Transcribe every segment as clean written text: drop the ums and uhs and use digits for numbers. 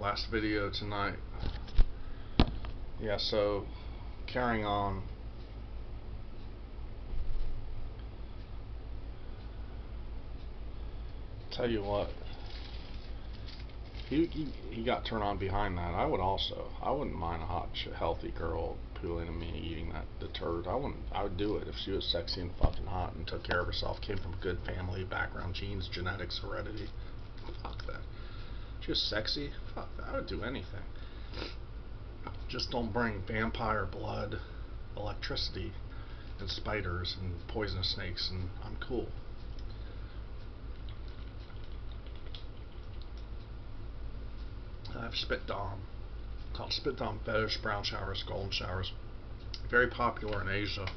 last video tonight. Yeah, so carrying on. Tell you what, he got turned on behind that. I would also. I wouldn't mind a hot, healthy girl pooling at me eating the turd. I would do it if she was sexy and fucking hot and took care of herself, came from good family background, genes, genetics, heredity. Fuck that. She was sexy. Fuck that. I would do anything. Just don't bring vampire blood, electricity, and spiders and poisonous snakes, and I'm cool. I have spit dom, called spit dom fetish, brown showers, golden showers. Very popular in Asia.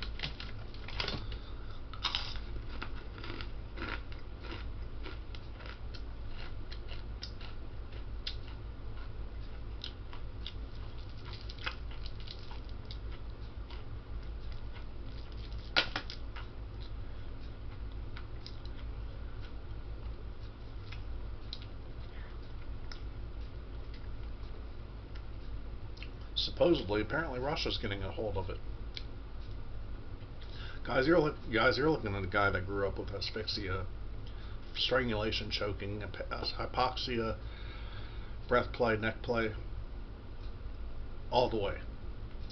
Supposedly, apparently Russia's getting a hold of it. Guys, you're looking at a guy that grew up with asphyxia, strangulation, choking, hypoxia, breath play, neck play, all the way.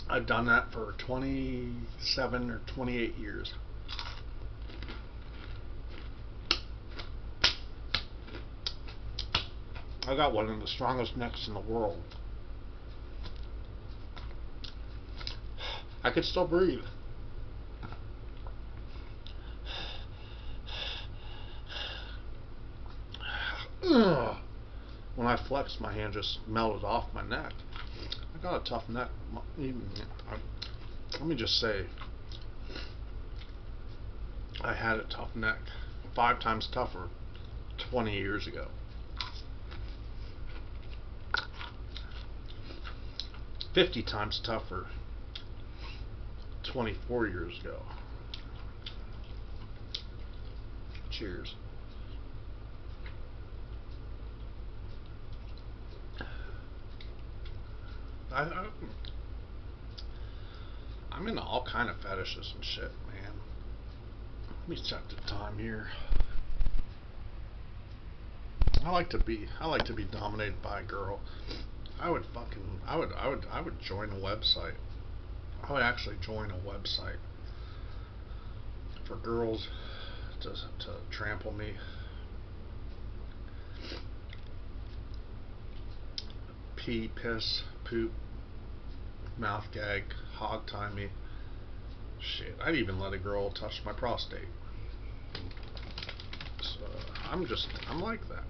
I've done that for 27 or 28 years. I got one of the strongest necks in the world. I could still breathe. When I flexed, my hand just melted off my neck. I got a tough neck. Let me just say, I had a tough neck. 5 times tougher 20 years ago. 50 times tougher 24 years ago. Cheers. I'm into all kind of fetishes and shit, man. Let me check the time here. I like to be dominated by a girl. I would join a website. I would actually join a website for girls to trample me. Pee, piss, poop, mouth gag, hog tie me. Shit, I'd even let a girl touch my prostate. So I'm like that.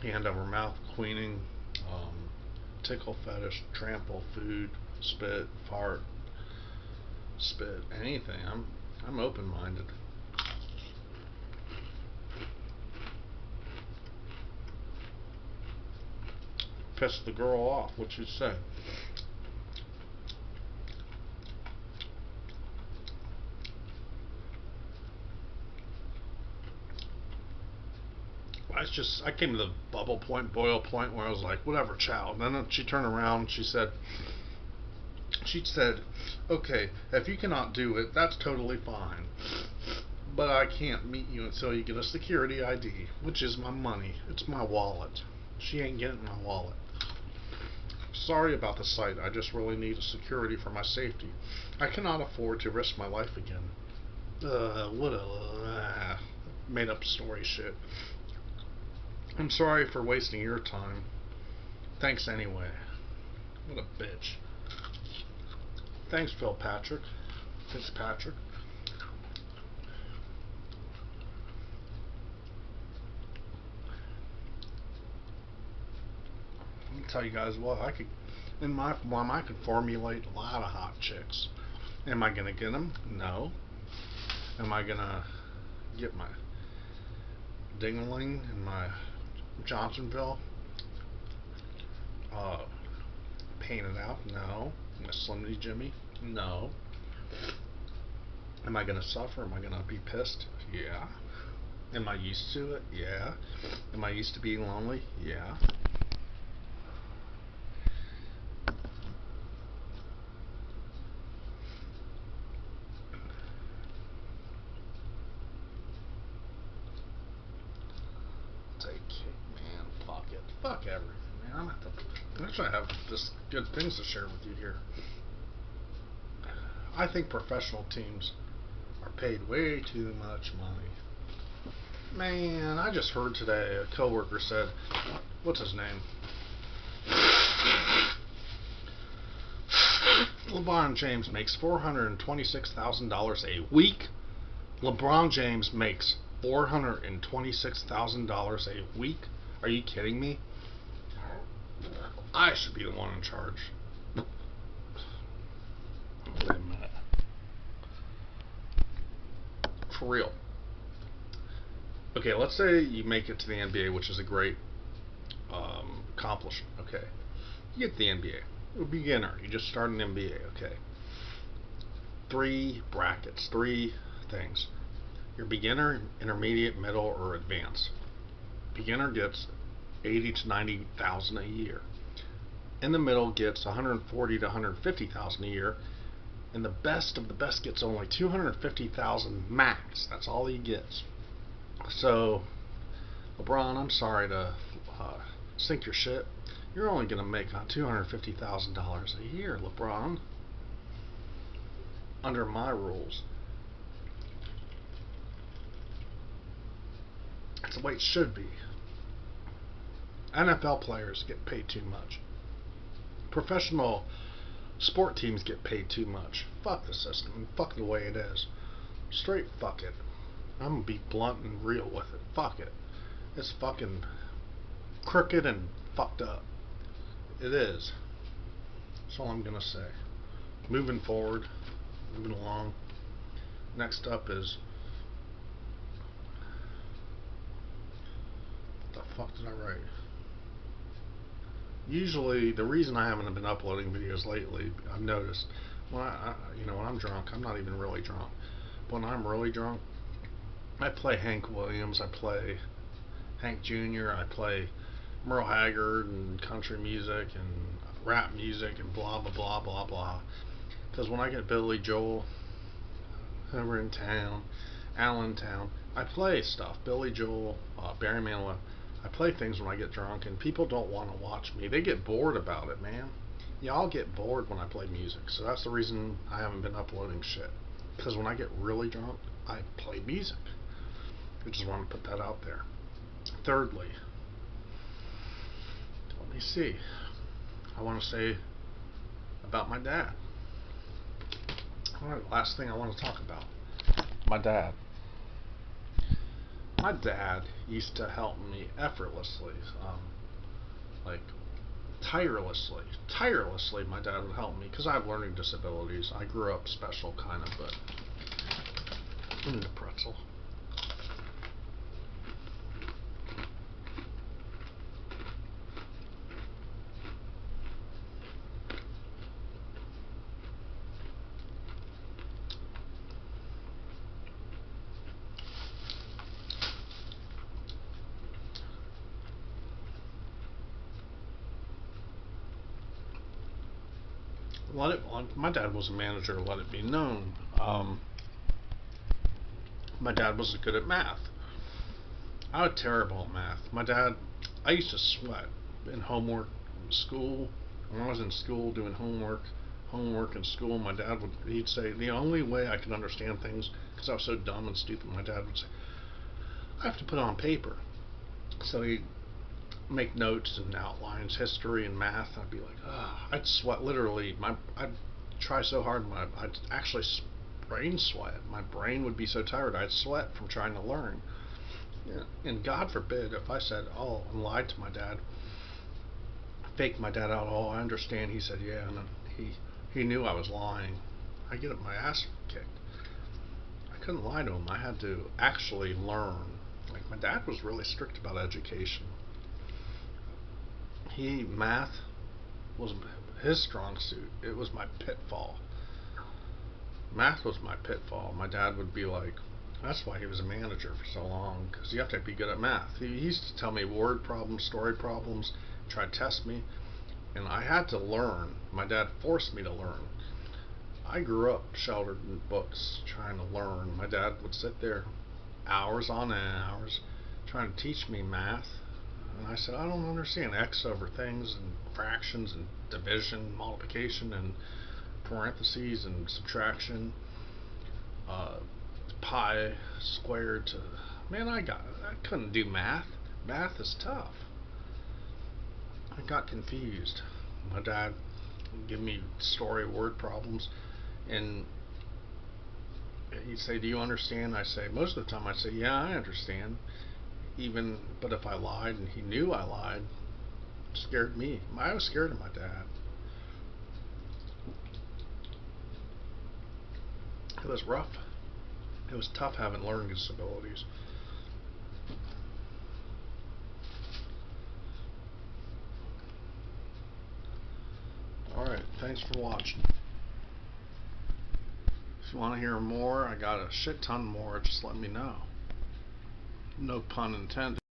Hand over mouth, queening, tickle fetish, trample, food, spit, fart, spit, anything. I'm open-minded. Piss the girl off, what you say? I came to the boil point where I was like, whatever, child. And then she turned around and she said, okay, if you cannot do it, that's totally fine. But I can't meet you until you get a security ID, which is my money. It's my wallet. She ain't getting my wallet. Sorry about the site. I just really need a security for my safety. I cannot afford to risk my life again. What a made up story shit. I'm sorry for wasting your time. Thanks anyway. What a bitch. Thanks, Fitzpatrick. Let me tell you guys what, I could formulate a lot of hot chicks. Am I gonna get them? No. Am I gonna get my dingling and my Johnsonville painted out? No. My Slimmy Jimmy? No. Am I going to suffer? Am I going to be pissed? Yeah. Am I used to it? Yeah. Am I used to being lonely? Yeah. Take it, man. Fuck it. Fuck everything, man. I'm at the. Actually, I have just good things to share with you here. I think professional teams are paid way too much money. Man, I just heard today a coworker said, what's his name? LeBron James makes $426,000 a week. LeBron James makes $426,000 a week. Are you kidding me? I should be the one in charge. Wait a minute. For real. Okay, let's say you make it to the NBA, which is a great accomplishment. Okay, you get the NBA. You're a beginner. You just start an NBA. Okay. 3 brackets, 3 things. Your beginner, intermediate, middle, or advanced. Beginner gets 80 to 90,000 a year. In the middle gets 140 to 150,000 a year, and the best of the best gets only 250,000 max. That's all he gets. So, LeBron, I'm sorry to sink your ship. You're only going to make $250,000 a year, LeBron. Under my rules. That's the way it should be. NFL players get paid too much. Professional sport teams get paid too much. Fuck the system. Fuck the way it is. Straight fuck it. I'm gonna be blunt and real with it. Fuck it. It's fucking crooked and fucked up. It is. That's all I'm gonna say. Moving forward, moving along. Next up is, what the fuck did I write? Usually, the reason I haven't been uploading videos lately, I've noticed, when when I'm drunk, I'm not even really drunk. When I'm really drunk, I play Hank Williams, I play Hank Jr., I play Merle Haggard and country music and rap music and blah blah blah blah blah. Because when I get Billy Joel over in town, Allentown, I play stuff. Billy Joel, Barry Manilow. I play things when I get drunk, and people don't want to watch me. They get bored about it, man. Y'all get bored when I play music, so that's the reason I haven't been uploading shit. Because when I get really drunk, I play music. I just want to put that out there. Thirdly, let me see. I want to say about my dad. Alright, last thing I want to talk about. My dad. My dad used to help me effortlessly, like tirelessly. My dad would help me because I have learning disabilities. I grew up special, kind of, but I'm into pretzel. My dad was a manager, let it be known. My dad was good at math. I was terrible at math. I used to sweat in homework in school. When I was in school doing homework in school, he'd say, the only way I could understand things, because I was so dumb and stupid, my dad would say, I have to put it on paper. So he'd make notes and outlines, history and math. I'd be like, I'd sweat literally. I'd try so hard, I'd actually brain sweat. My brain would be so tired, I'd sweat from trying to learn. Yeah. And God forbid if I said, and lied to my dad, faked my dad out. I understand. He said, yeah, and he knew I was lying. I get my ass kicked. I couldn't lie to him. I had to actually learn. Like, my dad was really strict about education. Math was his strong suit. It was my pitfall. Math was my pitfall. My dad would be like, that's why he was a manager for so long, because you have to be good at math. He used to tell me word problems, story problems, try to test me, and I had to learn. My dad forced me to learn. I grew up sheltered in books, trying to learn. My dad would sit there hours on hours trying to teach me math, and I said, I don't understand X over things and fractions and division, multiplication and parentheses and subtraction, pi squared to, man, I couldn't do math. Math is tough. I got confused. My dad would give me story word problems, and he'd say, do you understand? I say, most of the time I'd say, yeah, I understand. But if I lied and he knew I lied, it scared me. I was scared of my dad. It was rough. It was tough having learning disabilities. Alright, thanks for watching. If you want to hear more, I got a shit ton more, just let me know. No pun intended.